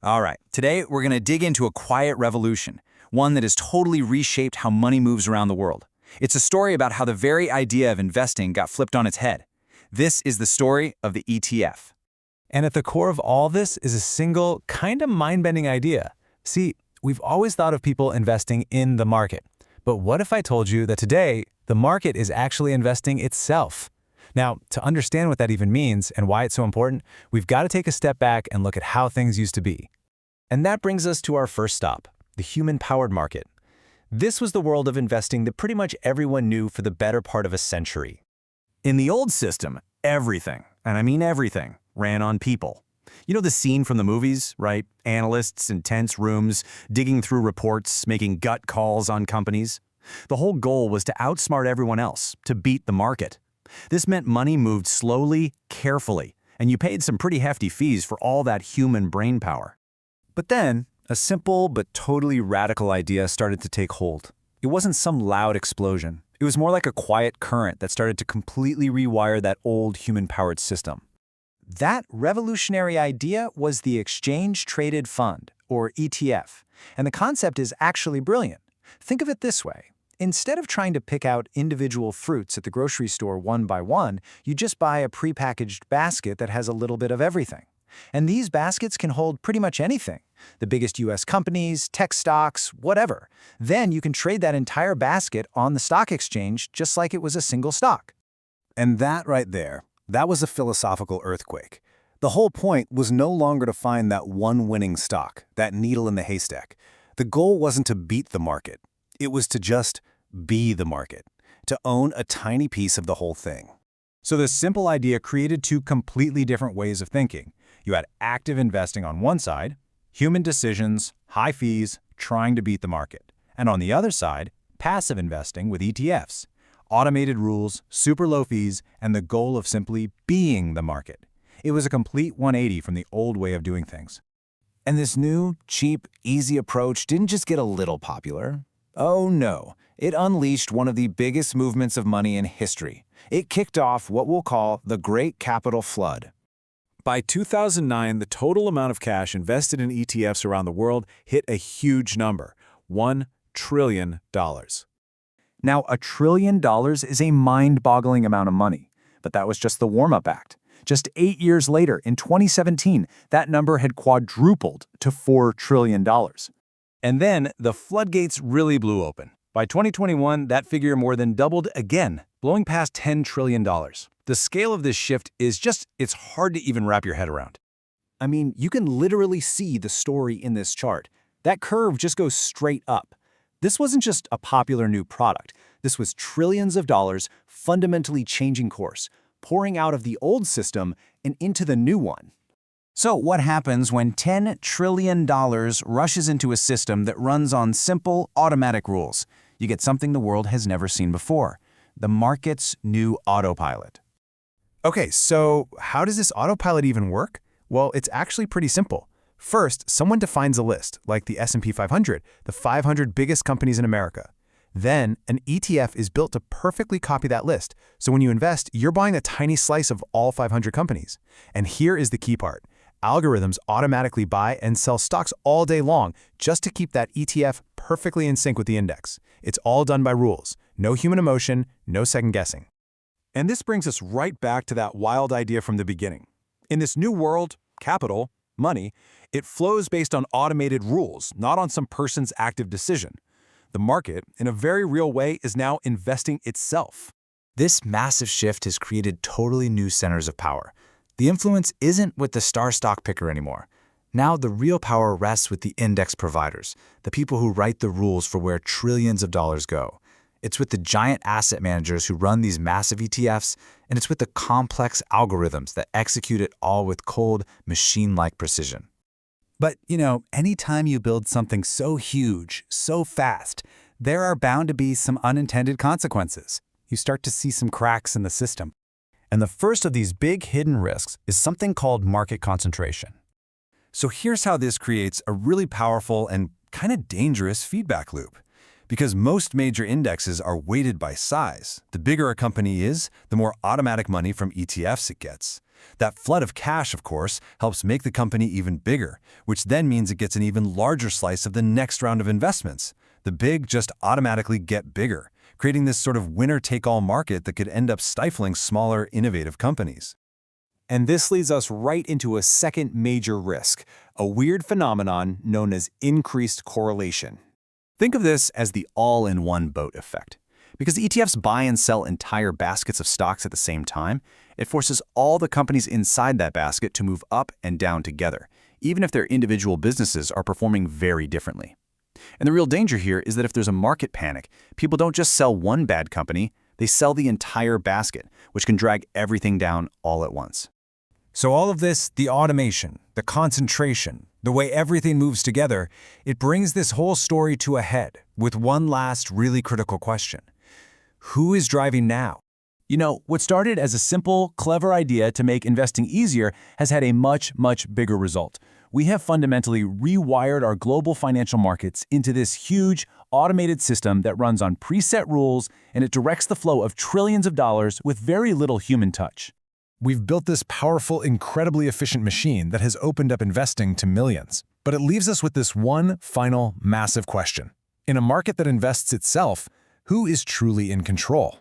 All right, today we're going to dig into a quiet revolution, one that has totally reshaped how money moves around the world. It's a story about how the very idea of investing got flipped on its head. This is the story of the ETF. And at the core of all this is a single, kind of mind-bending idea. See, we've always thought of people investing in the market. But what if I told you that today, the market is actually investing itself? Now, to understand what that even means and why it's so important, we've got to take a step back and look at how things used to be. And that brings us to our first stop, the human-powered market. This was the world of investing that pretty much everyone knew for the better part of a century. In the old system, everything, and I mean everything, ran on people. You know the scene from the movies, right? Analysts in tense rooms, digging through reports, making gut calls on companies. The whole goal was to outsmart everyone else, to beat the market. This meant money moved slowly, carefully, and you paid some pretty hefty fees for all that human brain power. But then, a simple but totally radical idea started to take hold. It wasn't some loud explosion. It was more like a quiet current that started to completely rewire that old human-powered system. That revolutionary idea was the Exchange-Traded Fund, or ETF, and the concept is actually brilliant. Think of it this way. Instead of trying to pick out individual fruits at the grocery store one by one, you just buy a prepackaged basket that has a little bit of everything. And these baskets can hold pretty much anything. The biggest US companies, tech stocks, whatever. Then you can trade that entire basket on the stock exchange just like it was a single stock. And that right there, that was a philosophical earthquake. The whole point was no longer to find that one winning stock, that needle in the haystack. The goal wasn't to beat the market. It was to just be the market, to own a tiny piece of the whole thing. So this simple idea created two completely different ways of thinking. You had active investing on one side, human decisions, high fees, trying to beat the market. And on the other side, passive investing with ETFs, automated rules, super low fees, and the goal of simply being the market. It was a complete 180 from the old way of doing things. And this new, cheap, easy approach didn't just get a little popular. Oh no, it unleashed one of the biggest movements of money in history. It kicked off what we'll call the Great Capital Flood. By 2009, the total amount of cash invested in ETFs around the world hit a huge number, $1 trillion. Now, $1 trillion is a mind-boggling amount of money, but that was just the warm-up act. Just 8 years later, in 2017, that number had quadrupled to $4 trillion. And then the floodgates really blew open. By 2021, that figure more than doubled again, blowing past $10 trillion. The scale of this shift is it's hard to even wrap your head around. I mean, you can literally see the story in this chart. That curve just goes straight up. This wasn't just a popular new product. This was trillions of dollars fundamentally changing course, pouring out of the old system and into the new one. So what happens when $10 trillion rushes into a system that runs on simple, automatic rules? You get something the world has never seen before, the market's new autopilot. Okay, so how does this autopilot even work? Well, it's actually pretty simple. First, someone defines a list, like the S&P 500, the 500 biggest companies in America. Then, an ETF is built to perfectly copy that list. So when you invest, you're buying a tiny slice of all 500 companies. And here is the key part. Algorithms automatically buy and sell stocks all day long just to keep that ETF perfectly in sync with the index. It's all done by rules. No human emotion, no second guessing. And this brings us right back to that wild idea from the beginning. In this new world, capital, money, it flows based on automated rules, not on some person's active decision. The market, in a very real way, is now investing itself. This massive shift has created totally new centers of power. The influence isn't with the star stock picker anymore. Now the real power rests with the index providers, the people who write the rules for where trillions of dollars go. It's with the giant asset managers who run these massive ETFs, and it's with the complex algorithms that execute it all with cold, machine-like precision. But, anytime you build something so huge, so fast, there are bound to be some unintended consequences. You start to see some cracks in the system. And the first of these big hidden risks is something called market concentration. So here's how this creates a really powerful and kind of dangerous feedback loop. Because most major indexes are weighted by size. The bigger a company is, the more automatic money from ETFs it gets. That flood of cash, of course, helps make the company even bigger, which then means it gets an even larger slice of the next round of investments. The big just automatically get bigger, creating this sort of winner-take-all market that could end up stifling smaller, innovative companies. And this leads us right into a second major risk, a weird phenomenon known as increased correlation. Think of this as the all-in-one boat effect. Because ETFs buy and sell entire baskets of stocks at the same time, it forces all the companies inside that basket to move up and down together, even if their individual businesses are performing very differently. And the real danger here is that if there's a market panic, people don't just sell one bad company, they sell the entire basket, which can drag everything down all at once. So all of this, the automation, the concentration, the way everything moves together, it brings this whole story to a head with one last really critical question. Who is driving now? You know, what started as a simple, clever idea to make investing easier has had a much, much bigger result. We have fundamentally rewired our global financial markets into this huge, automated system that runs on preset rules, and it directs the flow of trillions of dollars with very little human touch. We've built this powerful, incredibly efficient machine that has opened up investing to millions. But it leaves us with this one final, massive question. In a market that invests itself, who is truly in control?